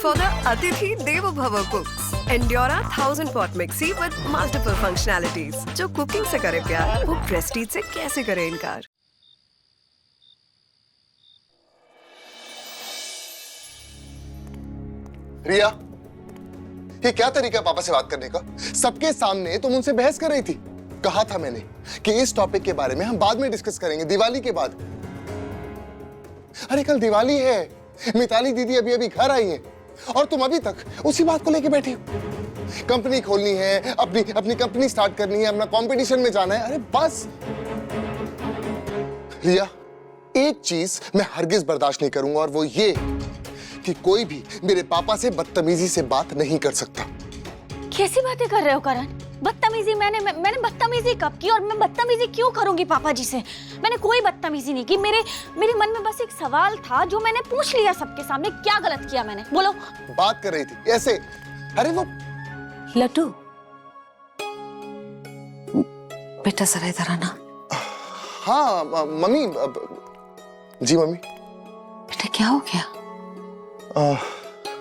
for the Atithi Devo Bhava cooks. Endura 1000 pot mixie with multiple functionalities. जो cooking से करे प्यार, वो प्रेस्टीज से कैसे करे इनकार? रिया, ये क्या तरीका है पापा से बात करने का? सबके सामने तुम उनसे बहस कर रही थी। कहा था मैंने कि इस टॉपिक के बारे में हम बाद में डिस्कस करेंगे, दिवाली के बाद। अरे कल दिवाली है, मिताली दीदी अभी अभी घर आई हैं और तुम अभी तक उसी बात को लेके बैठी हो। कंपनी खोलनी है, अपनी कंपनी स्टार्ट करनी है, अपना कंपटीशन में जाना है। अरे बस रिया, एक चीज मैं हरगिज बर्दाश्त नहीं करूंगा और वो ये कि कोई भी मेरे पापा से बदतमीजी से बात नहीं कर सकता। कैसी बातें कर रहे हो करण? बदतमीजी मैंने बदतमीजी कब की और मैं बदतमीजी क्यों करूंगी पापा जी से? मैंने कोई बदतमीजी नहीं की। मेरे मन में बस एक सवाल था जो मैंने पूछ लिया सबके सामने। क्या गलत किया मैंने? बोलो। बात कर रही थी ऐसे। अरे वो लट्टू, बेटा जरा इधर आना। हाँ मम्मी। जी मम्मी। बेटा क्या हो गया?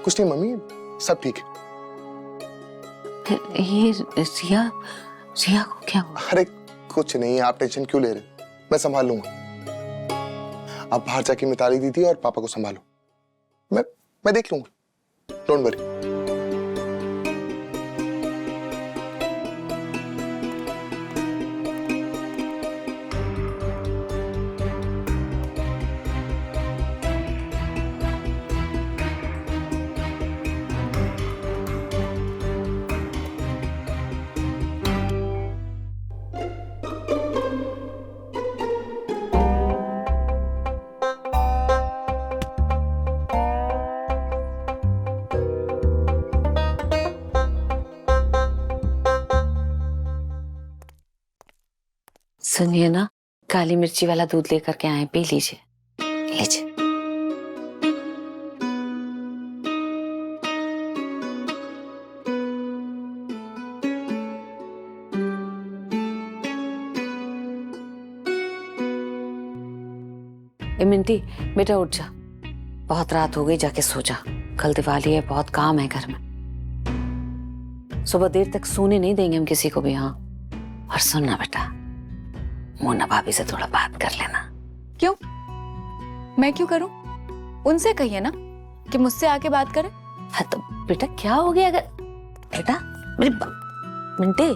कुछ नहीं मम्मी, सब ठीक है। ये रिया को क्या हुआ? अरे कुछ नहीं, आप टेंशन क्यों ले रहे? मैं संभाल लूंगा। आप बाहर जाके मिताली दीदी और पापा को संभालो। मैं देख लूंगा, डोंट वरी। सुनिए ना, काली मिर्ची वाला दूध लेकर के आए, पी लीजिए। लीजिए। मिंटी, बेटा उठ जा, बहुत रात हो गई, जाके सो जा। कल दिवाली है, बहुत काम है घर में। सुबह देर तक सोने नहीं देंगे हम किसी को भी। हाँ, और सुनना बेटा, मोना भाभी से थोड़ा बात कर लेना। क्यों? मैं क्यों करूं? उनसे कहिए ना कि मुझसे आके बात करें। हाँ तो बेटा क्या हो गया? अगर बेटा मेरी मिंटी,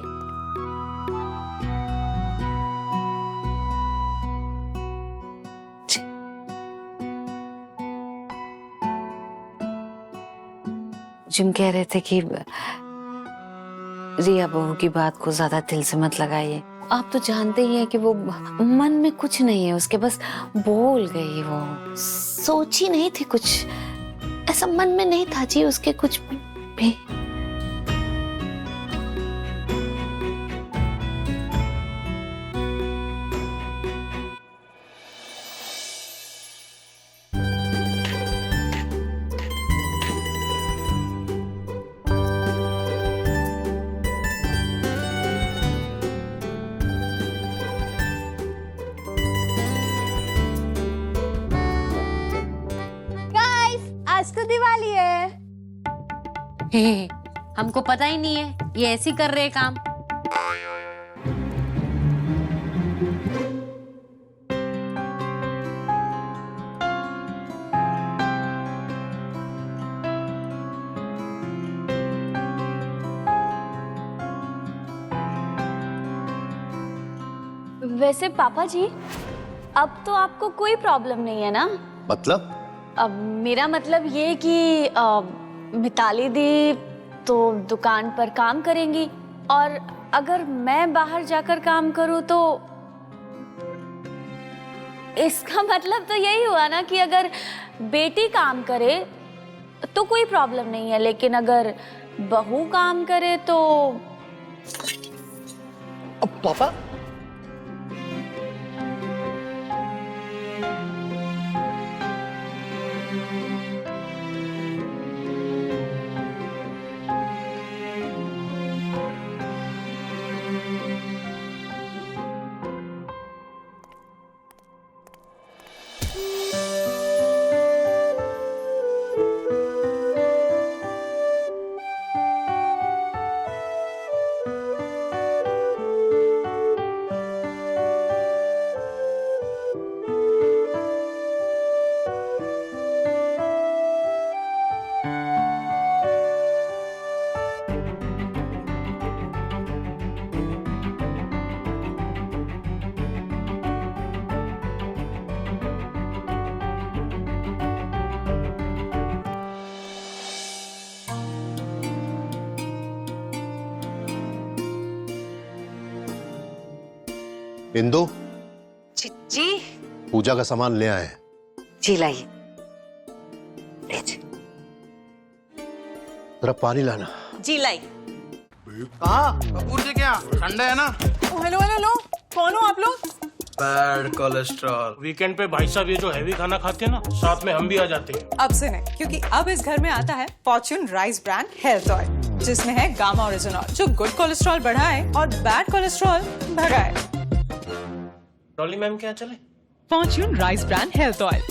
जिम कह रहे थे कि रिया बहू की बात को ज्यादा दिल से मत लगाइए। आप तो जानते ही हैं कि वो मन में कुछ नहीं है उसके, बस बोल गई। वो सोची नहीं थी कुछ, ऐसा मन में नहीं था जी उसके कुछ भी। आज तो दिवाली है। हमको पता ही नहीं है, ये ऐसे ही कर रहे काम। वैसे पापा जी, अब तो आपको कोई प्रॉब्लम नहीं है ना? मतलब? अब मेरा मतलब ये कि मिताली दी तो दुकान पर काम करेंगी और अगर मैं बाहर जाकर काम करूं तो इसका मतलब तो यही हुआ ना कि अगर बेटी काम करे तो कोई प्रॉब्लम नहीं है, लेकिन अगर बहू काम करे तो। अब पापा इंदु, जी पूजा का सामान ले आए। जी लाइए। ले जी। जरा पानी लाना। जी लाई। कहाँ? कपूर जी क्या ठंडा है ना? हेलो हेलो हेलो, कौन हो आप लोग? Bad cholesterol. वीकेंड पे भाई साहब ये जो हैवी खाना खाते हैं ना, साथ में हम भी आ जाते हैं। अब से नहीं, क्योंकि अब इस घर में आता है Fortune rice brand health oil, जिसमें है गामा ओरिजिनॉल, जो गुड कोलेस्ट्रॉल बढ़ाए और बैड कोलेस्ट्रॉल भगाए। डॉली मैम क्या चले? Fortune rice brand health oil.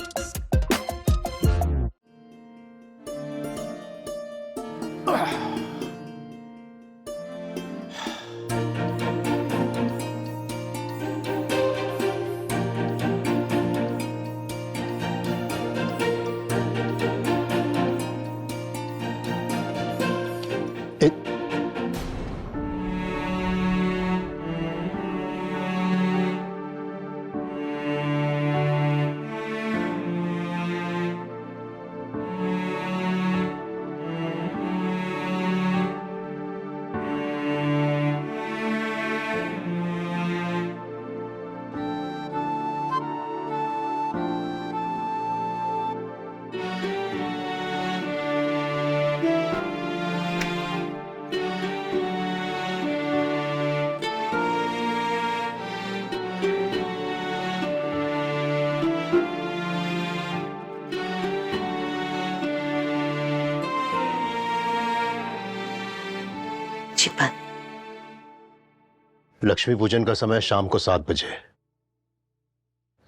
Lakshmi पूजन का समय शाम को 7 बजे।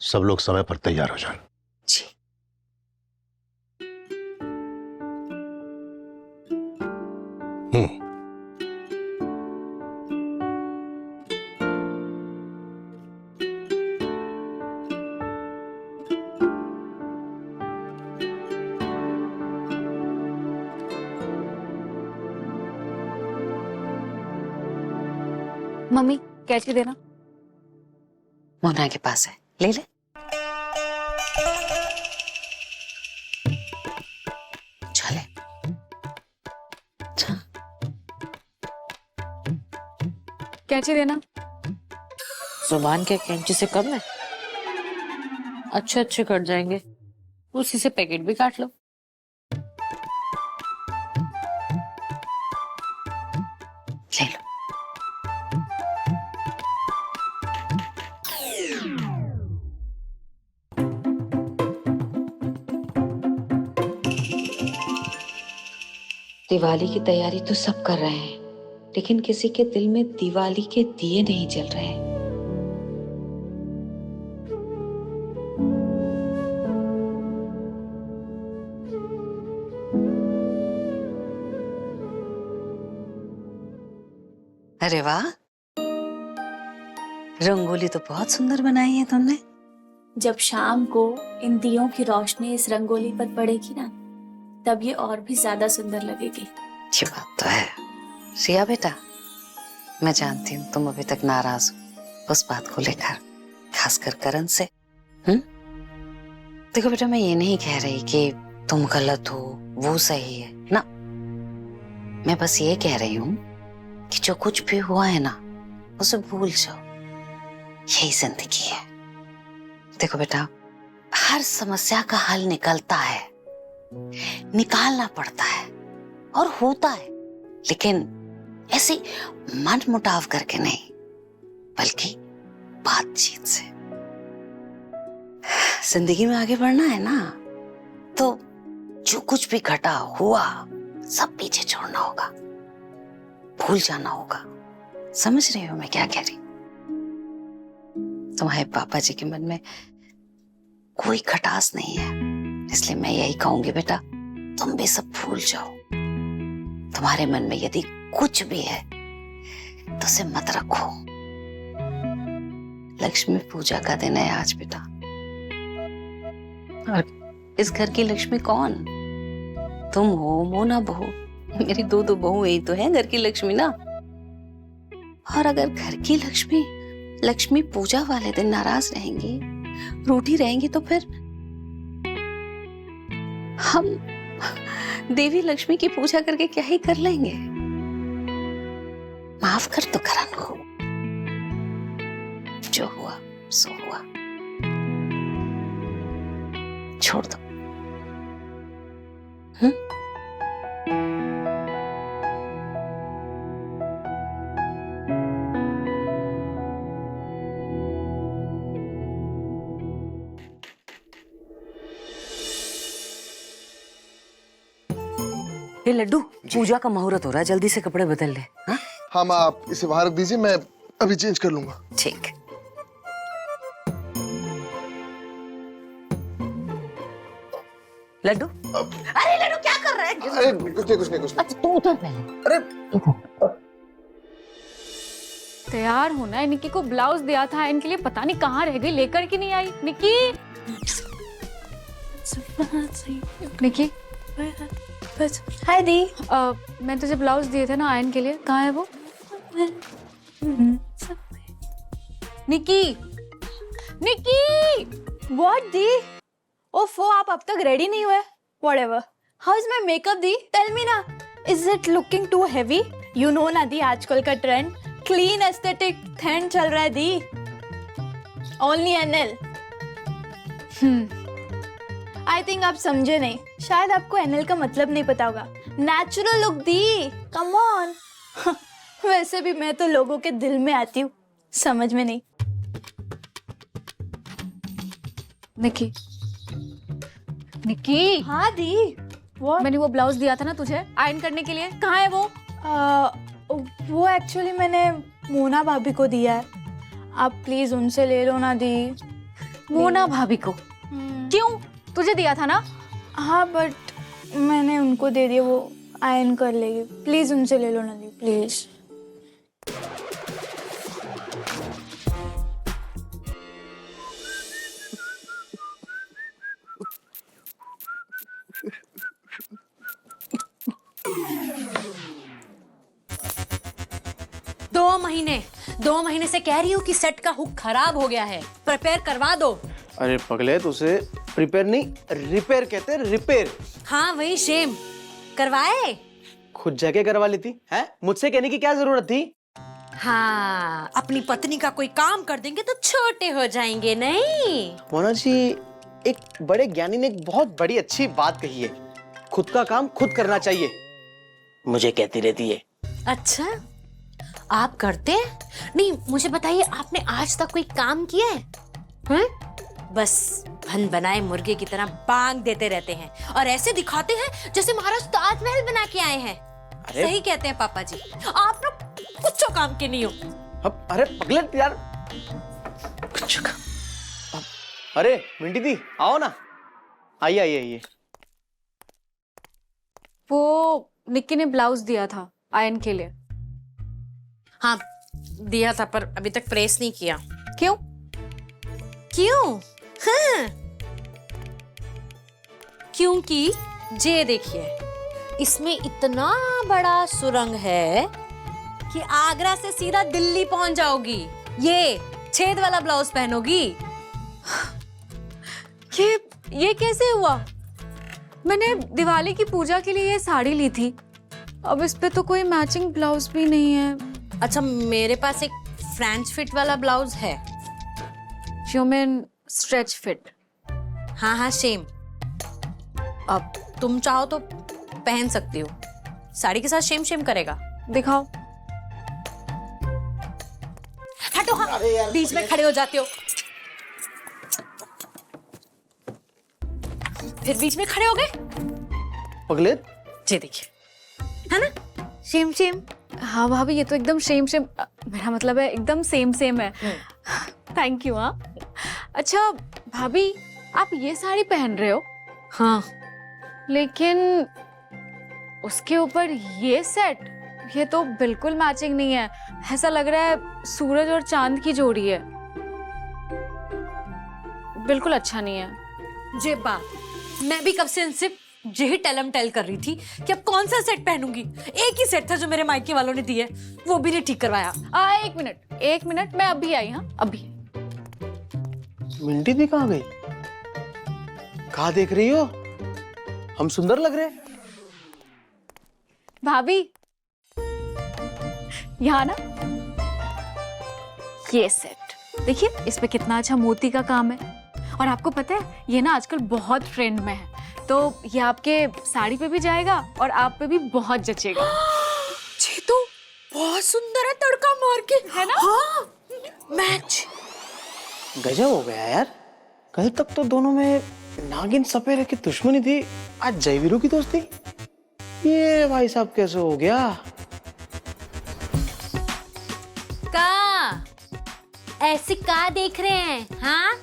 सब लोग समय पर तैयार हो जाए। जी। मम्मी कैची देना। मोना के पास है, ले ले। चले। कैची देना। जुबान के कैंची से कम है। अच्छे अच्छे कट जाएंगे, उसी से पैकेट भी काट लो। ले लो। दिवाली की तैयारी तो सब कर रहे हैं, लेकिन किसी के दिल में दिवाली के दिए नहीं जल रहे हैं। अरे वाह, रंगोली तो बहुत सुंदर बनाई है तुमने। जब शाम को इन दियों की रोशनी इस रंगोली पर पड़ेगी ना, तब ये और भी ज्यादा सुंदर लगेगी। ये बात तो है। रिया बेटा, मैं जानती हूँ तुम अभी तक नाराज हो उस बात को लेकर, खासकर करण से। देखो बेटा, मैं ये नहीं कह रही कि तुम गलत हो वो सही है ना, मैं बस ये कह रही हूँ कि जो कुछ भी हुआ है ना, उसे भूल जाओ। यही जिंदगी है। देखो बेटा, हर समस्या का हल निकलता है, निकालना पड़ता है और होता है, लेकिन ऐसे मन मुटाव करके नहीं, बल्कि बातचीत से। जिंदगी में आगे बढ़ना है ना, तो जो कुछ भी घटा हुआ सब पीछे छोड़ना होगा, भूल जाना होगा। समझ रही हो मैं क्या कह रही? तुम्हारे पापा जी के मन में कोई खटास नहीं है, इसलिए मैं यही कहूंगी बेटा, तुम भी सब भूल जाओ। तुम्हारे मन में यदि कुछ भी है तो उसे मत रखो। लक्ष्मी पूजा का दिन है आज बेटा, और इस घर की लक्ष्मी कौन? तुम हो, मोना बहू। मेरी दो बहू यही तो है घर की लक्ष्मी ना। और अगर घर की लक्ष्मी पूजा वाले दिन नाराज रहेंगी, रूठी रहेंगी, तो फिर हम देवी लक्ष्मी की पूजा करके क्या ही कर लेंगे। माफ कर तो करण को, जो हुआ सो हुआ, छोड़ दो। हे लड्डू, पूजा का मुहूर्त हो रहा है, जल्दी से कपड़े बदल ले। हाँ? हाँ माँ, आप इसे बाहर रख दीजिए, मैं अभी चेंज कर लूंगा। ठीक। लड्डू, अरे लड्डू क्या कर रहा है? अरे कुछ नहीं। अच्छा तू उधर पहले। अरे तैयार होना है। निक्की को ब्लाउज दिया था इनके लिए, पता नहीं कहाँ रह गई, लेकर के नहीं आई। निक्की, निक्की, हाय दी। मैं तुझे ब्लाउज दिए थे ना आयन के लिए, कहाँ है वो? निक्की, निक्की, व्हाट दी? ओफो, आप अब तक रेडी नहीं हुए? Whatever. How is my makeup दी? टेल मी ना, is it looking too heavy? You know ना दी, आजकल का ट्रेंड क्लीन एस्थेटिक ट्रेंड चल रहा है दी। ओनली एनएल। आई थिंक आप समझे नहीं, शायद आपको एनएल का मतलब नहीं पता होगा। Natural look the, come on. वैसे भी मैं तो लोगों के दिल में आती हूँ, समझ में नहीं। निक्की, निक्की। हाँ दी। मैंने वो ब्लाउज दिया था ना तुझे आयरन करने के लिए, कहाँ है वो? वो एक्चुअली मैंने मोना भाभी को दिया है, आप प्लीज उनसे ले लो ना दी। मोना भाभी को? क्यों? तुझे दिया था ना? हाँ बट मैंने उनको दे दिया, वो आयरन कर लेगी, प्लीज उनसे ले लो ना दी, प्लीज। दो महीने से कह रही हूँ कि सेट का हुक खराब हो गया है, प्रिपेयर करवा दो। अरे पगले, तो उसे प्रिपेयर नहीं रिपेयर कहते हैं, रिपेयर। हाँ वही, शेम। करवाए? खुद जाके करवा लेती है, मुझसे कहने की क्या जरूरत थी? हाँ, अपनी पत्नी का कोई काम कर देंगे तो छोटे हो जाएंगे, नहीं? मोना जी, एक बड़े ज्ञानी ने एक बहुत बड़ी अच्छी बात कही है, खुद का काम खुद करना चाहिए, मुझे कहती रहती है। अच्छा, आप करते हैं? नहीं, मुझे बताइए, आपने आज तक कोई काम किया है? बस भन बनाए मुर्गे की तरह बांग देते रहते हैं और ऐसे दिखाते हैं जैसे महाराज ताजमहल बना के आए हैं। सही कहते हैं पापा जी, आप ना कुछ काम के नहीं हो। अब अरे पगले यार, कुछ काम। अरे मिंटी दी, आओ ना। आइए आइए आइए। वो निक्की ने ब्लाउज दिया था आयन के लिए। हाँ दिया था, पर अभी तक प्रेस नहीं किया। क्यों? क्यों? हाँ। क्योंकि ये देखिए, इसमें इतना बड़ा सुरंग है कि आगरा से सीधा दिल्ली पहुंच जाओगी। ये छेद वाला ब्लाउज पहनोगी। ये कैसे हुआ? मैंने दिवाली की पूजा के लिए ये साड़ी ली थी, अब इस पे तो कोई मैचिंग ब्लाउज भी नहीं है। अच्छा, मेरे पास एक फ्रेंच फिट वाला ब्लाउज है। You mean stretch fit? हाँ हाँ, सेम। अब तुम चाहो तो पहन सकती हो, साड़ी के साथ शेम शेम करेगा। दिखाओ। हटो, हाँ, बीच में खड़े हो जाते हो, फिर बीच में खड़े हो गए। पगले, ये देखिए, है ना, शेम शेम। हाँ भाभी, ये तो एकदम सेम मेरा मतलब है एकदम सेम है। Thank you. हाँ अच्छा भाभी, आप ये साड़ी पहन रहे हो? हाँ, लेकिन उसके ऊपर ये सेट, ये तो बिल्कुल मैचिंग नहीं है। ऐसा लग रहा है सूरज और चांद की जोड़ी है, बिल्कुल अच्छा नहीं है। जे बात, मैं भी कब से इनसे यही टेलम टेल कर रही थी कि अब कौन सा सेट पहनूंगी। एक ही सेट था जो मेरे मायके वालों ने दिए, वो भी नहीं ठीक करवाया। एक मिनट, मैं अभी आई। हाँ अभी। मिंटी दी कहाँ गई? कहाँ देख रही हो? हम सुंदर लग रहे हैं। भाभी, यहाँ ना ये सेट देखिए इस पे कितना अच्छा मोती का काम है। और आपको पता है ये ना आजकल बहुत ट्रेंड में है, तो ये आपके साड़ी पे भी जाएगा और आप पे भी बहुत जचेगा। जी तो बहुत सुंदर है तड़का मार के, है ना? हाँ, मैच। गजब हो गया यार, कल तक तो दोनों में नागिन सपेरे की दुश्मनी थी, आज जयवीरू की दोस्ती। ये भाई साहब कैसे हो गया? का ऐसे का देख रहे हैं? हाँ,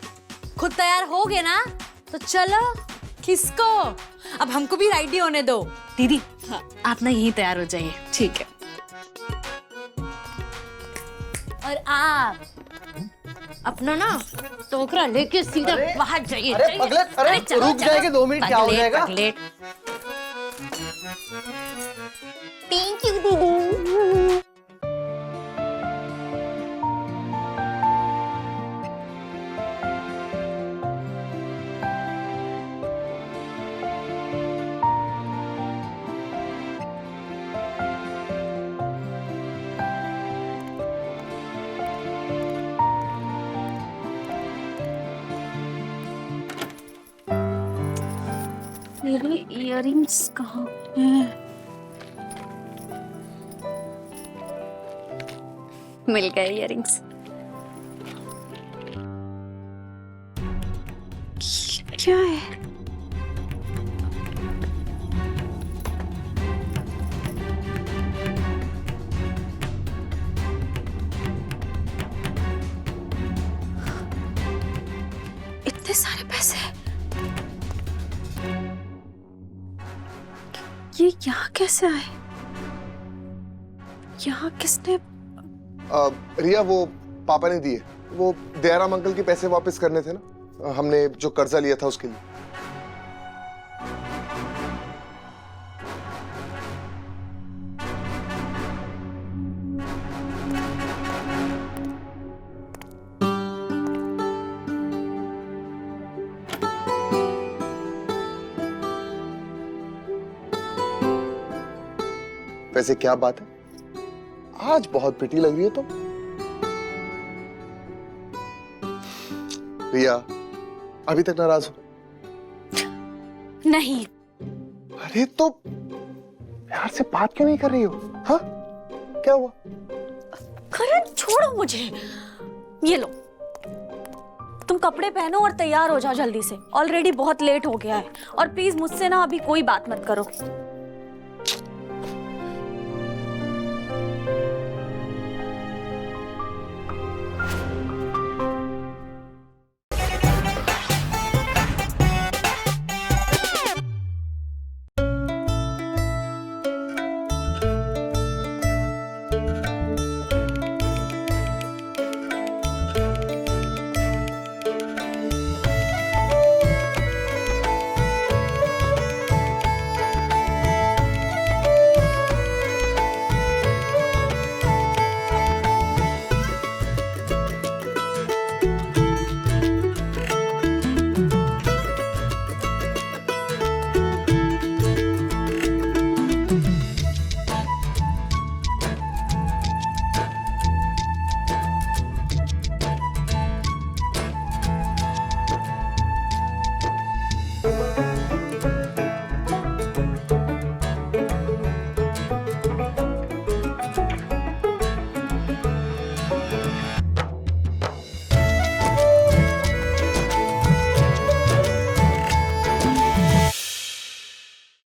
खुद तैयार हो गए ना तो चलो। किसको? अब हमको भी रेडी होने दो। दीदी हाँ, आप ना यहीं तैयार हो जाइए। ठीक है। और आप अपना ना टोकरा लेके सीधा बाहर जाइए। अरे पगलेट, अरे रुक जाएंगे 2 मिनट, क्या हो जाएगा? थैंक यू दीदी। मेरे इयररिंग्स कहाँ हैं? मिल गए इयररिंग्स। क्या है? इतने सारे पैसे ये यहाँ कैसे आए? यहाँ किसने? रिया वो पापा ने दिए, वो दयाराम अंकल के पैसे वापस करने थे ना, हमने जो कर्जा लिया था उसके लिए। वैसे क्या बात है, आज बहुत प्रिटी लग रही है तुम। रिया अभी तक नाराज हो? नहीं। अरे तो प्यार से बात क्यों नहीं कर रही हो? हाँ क्या हुआ? करण छोड़ो मुझे। ये लो, तुम कपड़े पहनो और तैयार हो जाओ जल्दी से। ऑलरेडी बहुत लेट हो गया है। और प्लीज मुझसे ना अभी कोई बात मत करो।